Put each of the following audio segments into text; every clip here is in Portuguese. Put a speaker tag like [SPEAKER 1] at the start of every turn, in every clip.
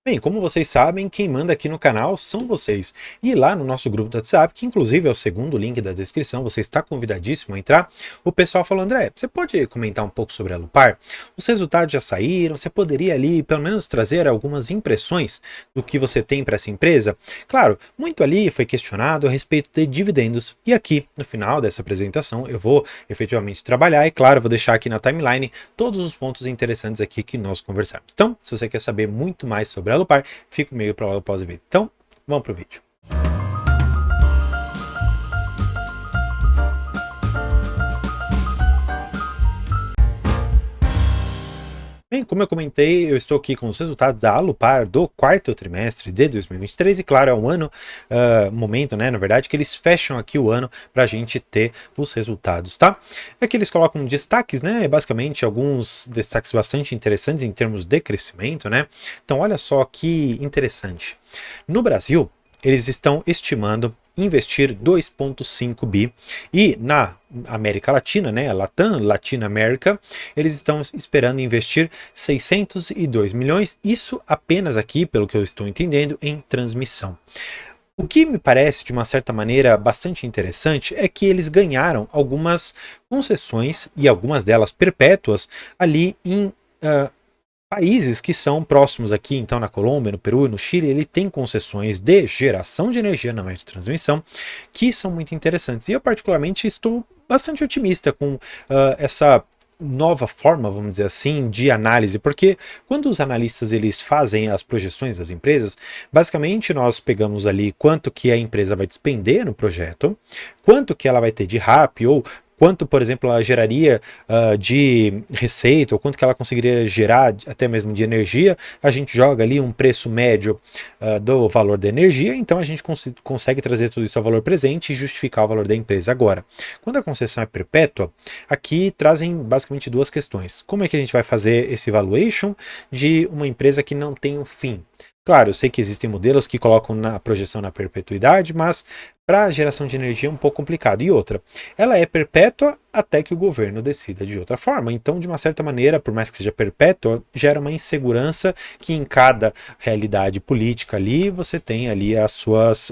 [SPEAKER 1] Bem, como vocês sabem, quem manda aqui no canal são vocês. E lá no nosso grupo do WhatsApp, que inclusive é o segundo link da descrição, você está convidadíssimo a entrar. O pessoal falou: André, você pode comentar um pouco sobre a Lupar? Os resultados já saíram, você poderia ali pelo menos trazer algumas impressões do que você tem para essa empresa? Claro, muito ali foi questionado a respeito de dividendos. E aqui, no final dessa apresentação, eu vou efetivamente trabalhar e, claro, vou deixar aqui na timeline todos os pontos interessantes aqui que nós conversamos. Então, se você quer saber muito mais sobre a Lupar, fica comigo para logo após o vídeo. Então, vamos para o vídeo. Bem, como eu comentei, eu estou aqui com os resultados da Alupar do quarto trimestre de 2023 e claro, é um ano, momento, né, na verdade, que eles fecham aqui o ano para a gente ter os resultados, tá? Aqui eles colocam destaques, né, basicamente alguns destaques bastante interessantes em termos de crescimento, né? Então, olha só que interessante. No Brasil, eles estão estimando investir 2,5 bi e na América Latina, né, a Latam, Latina América, eles estão esperando investir 602 milhões, isso apenas aqui, pelo que eu estou entendendo, em transmissão. O que me parece, de uma certa maneira, bastante interessante é que eles ganharam algumas concessões, e algumas delas perpétuas, ali em países que são próximos aqui, então na Colômbia, no Peru e no Chile, ele tem concessões de geração de energia na rede de transmissão que são muito interessantes. E eu particularmente estou bastante otimista com essa nova forma, vamos dizer assim, de análise, porque quando os analistas eles fazem as projeções das empresas, basicamente nós pegamos ali quanto que a empresa vai despender no projeto, quanto que ela vai ter de RAP ou quanto, por exemplo, ela geraria de receita, ou quanto que ela conseguiria gerar até mesmo de energia, a gente joga ali um preço médio do valor da energia, então a gente consegue trazer tudo isso ao valor presente e justificar o valor da empresa. Agora, quando a concessão é perpétua, aqui trazem basicamente duas questões. Como é que a gente vai fazer esse valuation de uma empresa que não tem um fim? Claro, eu sei que existem modelos que colocam na projeção na perpetuidade, mas para a geração de energia é um pouco complicado. E outra, ela é perpétua até que o governo decida de outra forma. Então, de uma certa maneira, por mais que seja perpétua, gera uma insegurança que em cada realidade política ali, você tem ali as suas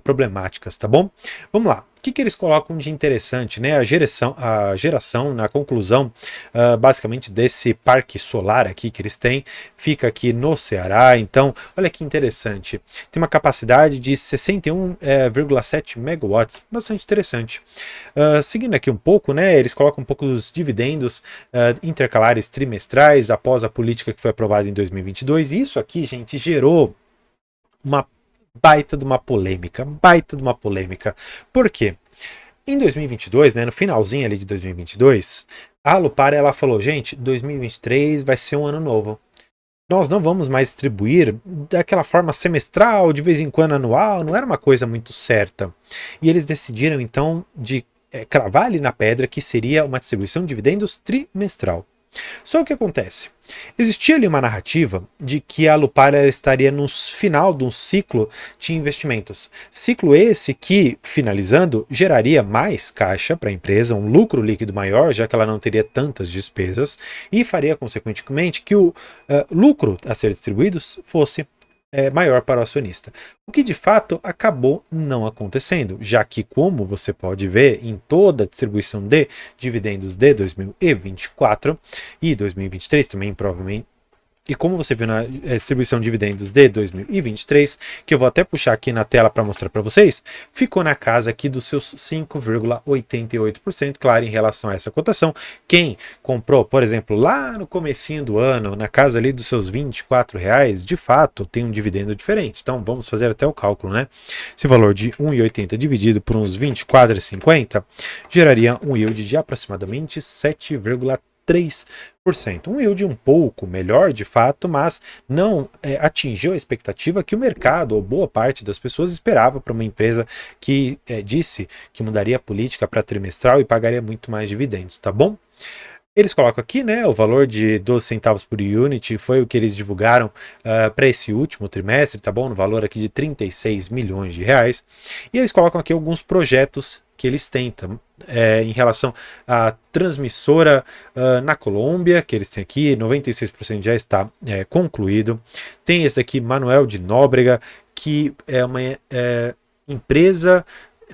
[SPEAKER 1] problemáticas, tá bom? Vamos lá. O que eles colocam de interessante, né? A geração na conclusão, basicamente, desse parque solar aqui que eles têm, fica aqui no Ceará. Então, olha que interessante. Tem uma capacidade de 61,7 megawatts, bastante interessante. Seguindo aqui um pouco, né? Eles colocam um pouco dos dividendos intercalares trimestrais após a política que foi aprovada em 2022. E isso aqui, gente, gerou uma baita de uma polêmica. Por quê? Em 2022, né, no finalzinho ali de 2022, a Alupar ela falou, gente, 2023 vai ser um ano novo. Nós não vamos mais distribuir daquela forma semestral, de vez em quando anual, não era uma coisa muito certa. E eles decidiram então de cravar ali na pedra que seria uma distribuição de dividendos trimestral. Só o que acontece? Existia ali uma narrativa de que a Alupar estaria no final de um ciclo de investimentos. Ciclo esse que, finalizando, geraria mais caixa para a empresa, um lucro líquido maior, já que ela não teria tantas despesas, e faria, consequentemente, que o lucro a ser distribuído fosse maior para o acionista. O que de fato acabou não acontecendo, já que, como você pode ver em toda a distribuição de dividendos de 2024 e 2023 também provavelmente, e como você viu na distribuição de dividendos de 2023, que eu vou até puxar aqui na tela para mostrar para vocês, ficou na casa aqui dos seus 5,88%, claro, em relação a essa cotação. Quem comprou, por exemplo, lá no comecinho do ano, na casa ali dos seus R$ 24, de fato tem um dividendo diferente. Então vamos fazer até o cálculo, né? Esse valor de 1,80 dividido por uns 24,50 geraria um yield de aproximadamente 7,3%. Um yield um pouco melhor de fato, mas não atingiu a expectativa que o mercado ou boa parte das pessoas esperava para uma empresa que disse que mudaria a política para trimestral e pagaria muito mais dividendos, tá bom? Eles colocam aqui, né, o valor de 12 centavos por unit foi o que eles divulgaram para esse último trimestre, tá bom? No valor aqui de 36 milhões de reais. E eles colocam aqui alguns projetos que eles têm em relação à transmissora na Colômbia, que eles têm aqui, 96% já está concluído. Tem esse daqui, Manuel de Nóbrega, que é uma empresa,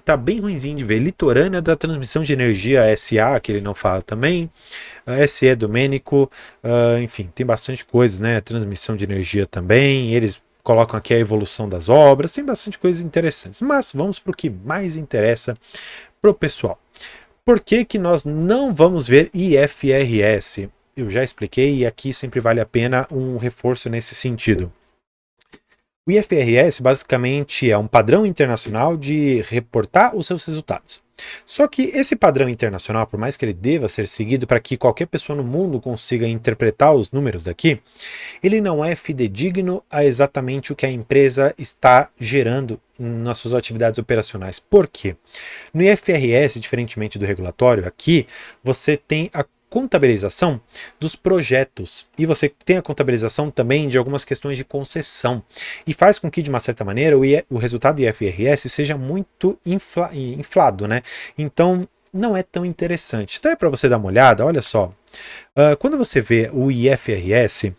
[SPEAKER 1] tá bem ruimzinho de ver, litorânea da transmissão de energia SA, que ele não fala também, SE Domênico, enfim, tem bastante coisas, né? Transmissão de energia também, eles colocam aqui a evolução das obras, tem bastante coisas interessantes, mas vamos para o que mais interessa para o pessoal. Por que que nós não vamos ver IFRS? Eu já expliquei e aqui sempre vale a pena um reforço nesse sentido. O IFRS basicamente é um padrão internacional de reportar os seus resultados. Só que esse padrão internacional, por mais que ele deva ser seguido para que qualquer pessoa no mundo consiga interpretar os números daqui, ele não é fidedigno a exatamente o que a empresa está gerando nas suas atividades operacionais. Por quê? No IFRS, diferentemente do regulatório, aqui você tem a contabilização dos projetos e você tem a contabilização também de algumas questões de concessão e faz com que de uma certa maneira o resultado do IFRS seja muito inflado, né? Então não é tão interessante. Até para você dar uma olhada, olha só. Quando você vê o IFRS,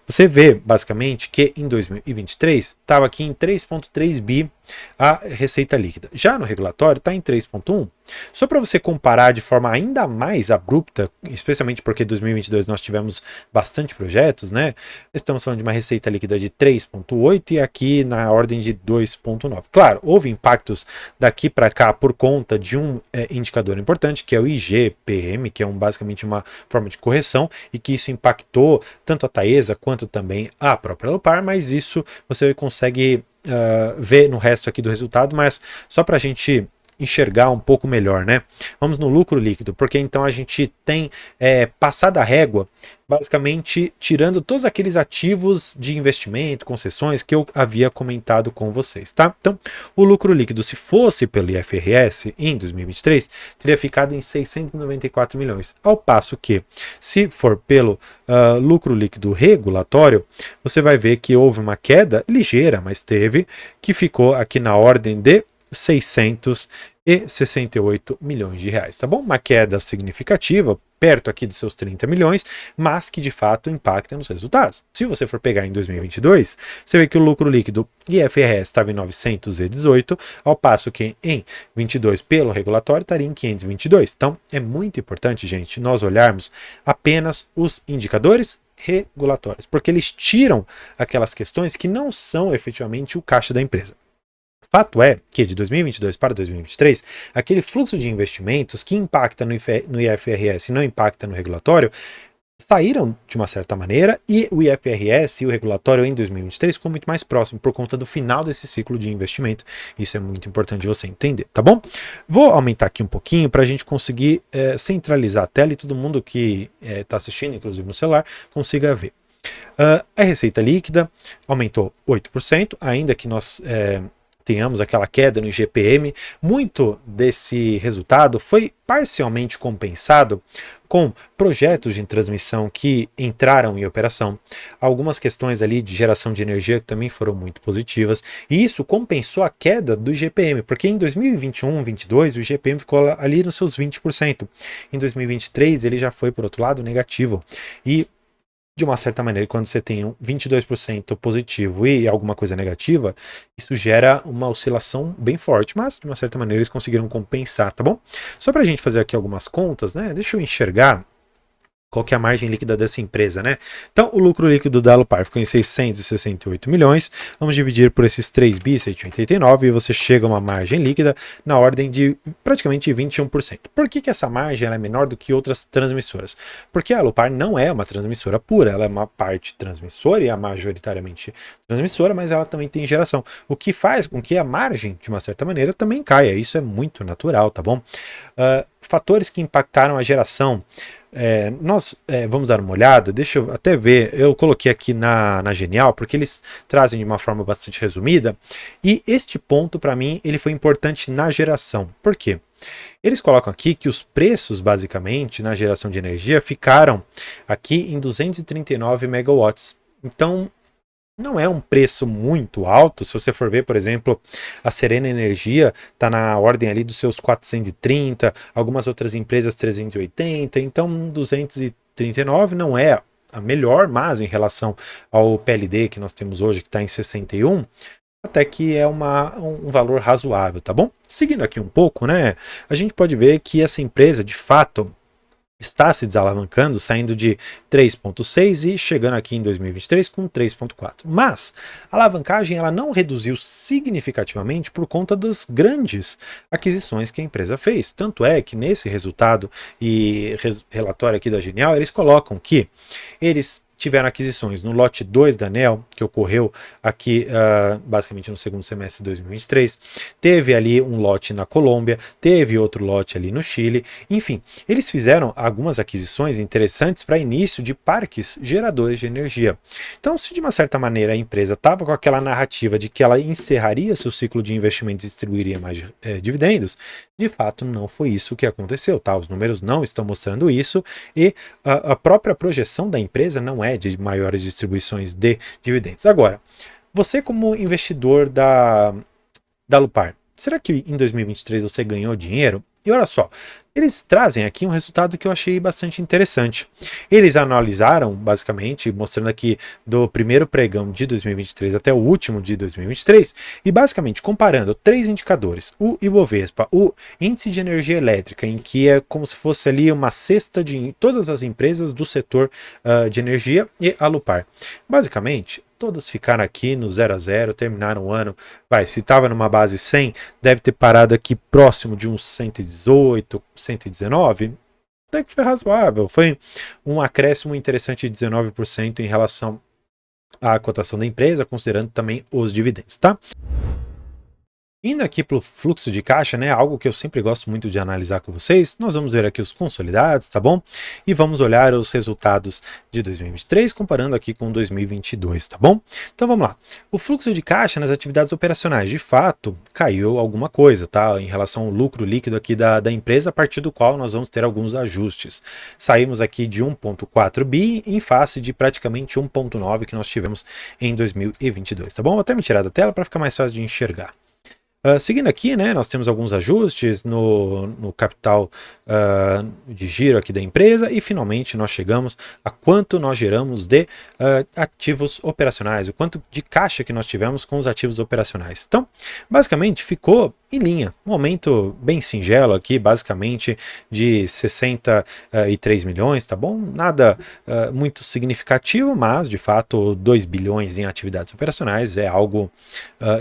[SPEAKER 1] você vê basicamente que em 2023 estava aqui em 3,3 bi a receita líquida. Já no regulatório está em 3,1. Só para você comparar de forma ainda mais abrupta, especialmente porque em 2022 nós tivemos bastante projetos, né? Estamos falando de uma receita líquida de 3,8 e aqui na ordem de 2,9. Claro, houve impactos daqui para cá por conta de um indicador importante, que é o IGPM, que é basicamente uma forma de correção e que isso impactou tanto a Taesa quanto também a própria Alupar, mas isso você consegue ver no resto aqui do resultado, mas só para a gente enxergar um pouco melhor, né? Vamos no lucro líquido, porque então a gente tem passado a régua, basicamente tirando todos aqueles ativos de investimento, concessões que eu havia comentado com vocês, tá? Então, o lucro líquido, se fosse pelo IFRS em 2023, teria ficado em 694 milhões, ao passo que, se for pelo lucro líquido regulatório, você vai ver que houve uma queda ligeira, mas teve, que ficou aqui na ordem de 668 milhões de reais, tá bom? Uma queda significativa, perto aqui dos seus 30 milhões, mas que de fato impacta nos resultados. Se você for pegar em 2022, você vê que o lucro líquido IFRS estava em 918, ao passo que em 22 pelo regulatório estaria em 522. Então é muito importante, gente, nós olharmos apenas os indicadores regulatórios, porque eles tiram aquelas questões que não são efetivamente o caixa da empresa. Fato é que de 2022 para 2023, aquele fluxo de investimentos que impacta no IFRS e não impacta no regulatório, saíram de uma certa maneira e o IFRS e o regulatório em 2023 ficou muito mais próximo por conta do final desse ciclo de investimento. Isso é muito importante você entender, tá bom? Vou aumentar aqui um pouquinho para a gente conseguir centralizar a tela e todo mundo que está assistindo, inclusive no celular, consiga ver. A receita líquida aumentou 8%, ainda que nós tenhamos aquela queda no IGPM, muito desse resultado foi parcialmente compensado com projetos de transmissão que entraram em operação, algumas questões ali de geração de energia que também foram muito positivas, e isso compensou a queda do IGPM, porque em 2021, 2022 o IGPM ficou ali nos seus 20%, em 2023 ele já foi, por outro lado, negativo, e de uma certa maneira, quando você tem um 22% positivo e alguma coisa negativa, isso gera uma oscilação bem forte, mas de uma certa maneira eles conseguiram compensar, tá bom? Só para a gente fazer aqui algumas contas, né? Deixa eu enxergar qual que é a margem líquida dessa empresa, né? Então, o lucro líquido da Alupar ficou em 668 milhões, vamos dividir por esses 3 bi 189 e você chega a uma margem líquida na ordem de praticamente 21%. Por que essa margem ela é menor do que outras transmissoras? Porque a Alupar não é uma transmissora pura, ela é uma parte transmissora e é majoritariamente transmissora, mas ela também tem geração, o que faz com que a margem, de uma certa maneira, também caia. Isso é muito natural, tá bom? Fatores que impactaram a geração. Nós vamos dar uma olhada, deixa eu até ver, eu coloquei aqui na Genial, porque eles trazem de uma forma bastante resumida, e este ponto para mim ele foi importante na geração. Por quê? Eles colocam aqui que os preços basicamente na geração de energia ficaram aqui em 239 megawatts. Então não é um preço muito alto. Se você for ver, por exemplo, a Serena Energia está na ordem ali dos seus 430, algumas outras empresas 380, então 239 não é a melhor, mas em relação ao PLD que nós temos hoje, que está em 61, até que é um valor razoável, tá bom? Seguindo aqui um pouco, né, a gente pode ver que essa empresa, de fato, está se desalavancando, saindo de 3,6 e chegando aqui em 2023 com 3,4. Mas a alavancagem ela não reduziu significativamente por conta das grandes aquisições que a empresa fez. Tanto é que nesse resultado e relatório aqui da Genial, eles colocam que eles tiveram aquisições no lote 2 da ANEEL, que ocorreu aqui basicamente no segundo semestre de 2023, teve ali um lote na Colômbia, teve outro lote ali no Chile, enfim, eles fizeram algumas aquisições interessantes para início de parques geradores de energia. Então, se de uma certa maneira a empresa estava com aquela narrativa de que ela encerraria seu ciclo de investimentos e distribuiria mais dividendos, de fato não foi isso que aconteceu, tá? Os números não estão mostrando isso e a própria projeção da empresa não é de maiores distribuições de dividendos. Agora, você como investidor da Alupar, será que em 2023 você ganhou dinheiro? E olha só, eles trazem aqui um resultado que eu achei bastante interessante. Eles analisaram, basicamente, mostrando aqui do primeiro pregão de 2023 até o último de 2023, e basicamente comparando três indicadores, o Ibovespa, o índice de energia elétrica, em que é como se fosse ali uma cesta de todas as empresas do setor de energia, e a Alupar. Basicamente, todas ficaram aqui no 0 a 0, terminaram o ano. Se estava numa base 100, deve ter parado aqui próximo de uns 118, 119. Até que foi razoável. Foi um acréscimo interessante de 19% em relação à cotação da empresa, considerando também os dividendos, tá? Indo aqui para o fluxo de caixa, né, algo que eu sempre gosto muito de analisar com vocês, nós vamos ver aqui os consolidados, tá bom? E vamos olhar os resultados de 2023, comparando aqui com 2022, tá bom? Então vamos lá. O fluxo de caixa nas atividades operacionais, de fato, caiu alguma coisa, tá? Em relação ao lucro líquido aqui da empresa, a partir do qual nós vamos ter alguns ajustes. Saímos aqui de 1,4 bi em face de praticamente 1,9 que nós tivemos em 2022, tá bom? Vou até me tirar da tela para ficar mais fácil de enxergar. Seguindo aqui, né, nós temos alguns ajustes no capital de giro aqui da empresa e finalmente nós chegamos a quanto nós geramos de ativos operacionais, o quanto de caixa que nós tivemos com os ativos operacionais. Então, basicamente ficou em linha, um aumento bem singelo aqui, basicamente de 63 milhões, tá bom? Nada muito significativo, mas de fato 2 bilhões em atividades operacionais é algo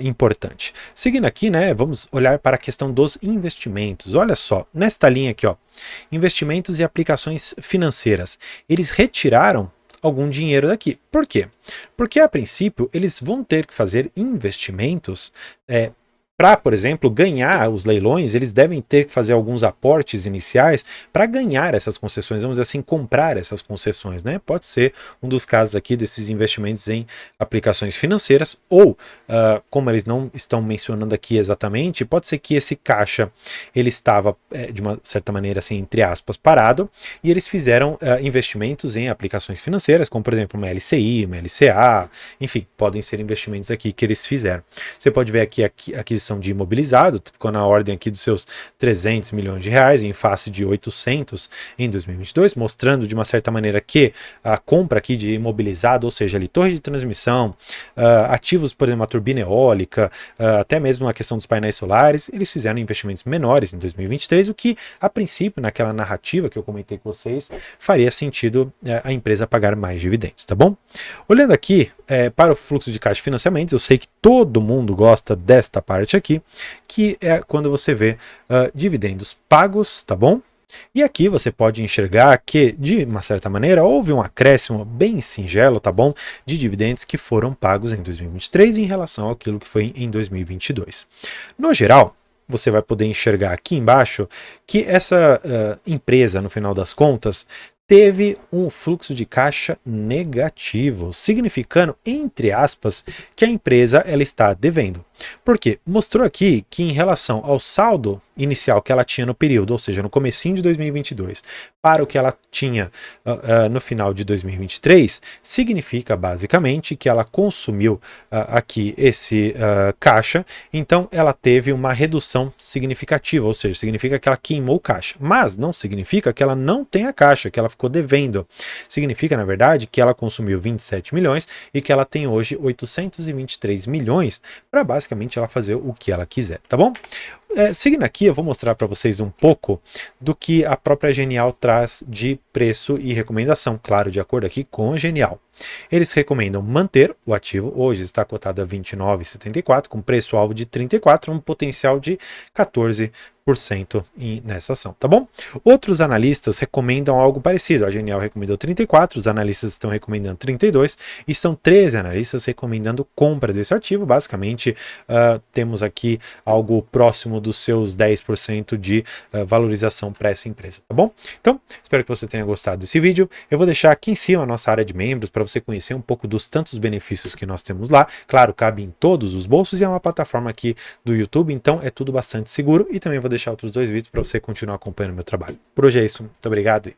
[SPEAKER 1] importante. Seguindo aqui, né, vamos olhar para a questão dos investimentos. Olha só, nesta linha aqui, ó, investimentos e aplicações financeiras. Eles retiraram algum dinheiro daqui. Por quê? Porque a princípio eles vão ter que fazer investimentos para, por exemplo, ganhar os leilões, eles devem ter que fazer alguns aportes iniciais para ganhar essas concessões, vamos dizer assim, comprar essas concessões, né? Pode ser um dos casos aqui desses investimentos em aplicações financeiras, ou, como eles não estão mencionando aqui exatamente, pode ser que esse caixa, ele estava, de uma certa maneira, assim, entre aspas, parado, e eles fizeram investimentos em aplicações financeiras, como, por exemplo, uma LCI, uma LCA, enfim, podem ser investimentos aqui que eles fizeram. Você pode ver aqui aquisição de imobilizado, ficou na ordem aqui dos seus 300 milhões de reais, em face de 800 em 2022, mostrando de uma certa maneira que a compra aqui de imobilizado, ou seja, ali torre de transmissão, ativos, por exemplo, a turbina eólica, até mesmo a questão dos painéis solares, eles fizeram investimentos menores em 2023, o que, a princípio, naquela narrativa que eu comentei com vocês, faria sentido a empresa pagar mais dividendos, tá bom? Olhando aqui para o fluxo de caixa de financiamentos, eu sei que todo mundo gosta desta parte aqui, que é quando você vê dividendos pagos, tá bom? E aqui você pode enxergar que, de uma certa maneira, houve um acréscimo bem singelo, tá bom? De dividendos que foram pagos em 2023 em relação àquilo que foi em 2022. No geral, você vai poder enxergar aqui embaixo que essa empresa, no final das contas, teve um fluxo de caixa negativo, significando, entre aspas, que a empresa ela está devendo. Por quê? Mostrou aqui que em relação ao saldo inicial que ela tinha no período, ou seja, no comecinho de 2022, para o que ela tinha no final de 2023, significa basicamente que ela consumiu aqui esse caixa, então ela teve uma redução significativa, ou seja, significa que ela queimou caixa, mas não significa que ela não tenha caixa, que ela ficou devendo. Significa, na verdade, que ela consumiu 27 milhões e que ela tem hoje 823 milhões para basicamente ela fazer o que ela quiser, tá bom? Seguindo aqui, eu vou mostrar para vocês um pouco do que a própria Genial traz de preço e recomendação, claro, de acordo aqui com a Genial. Eles recomendam manter o ativo, hoje está cotado a R$ 29,74, com preço-alvo de 34, um potencial de 14% nessa ação, tá bom? Outros analistas recomendam algo parecido, a Genial recomendou 34, os analistas estão recomendando 32, e são 13 analistas recomendando compra desse ativo, basicamente temos aqui algo próximo dos seus 10% de valorização para essa empresa, tá bom? Então, espero que você tenha gostado desse vídeo, eu vou deixar aqui em cima a nossa área de membros para você conhecer um pouco dos tantos benefícios que nós temos lá, claro, cabe em todos os bolsos e é uma plataforma aqui do YouTube, então é tudo bastante seguro, e também vou deixar outros 2 vídeos para você continuar acompanhando o meu trabalho. Por hoje é isso, muito obrigado e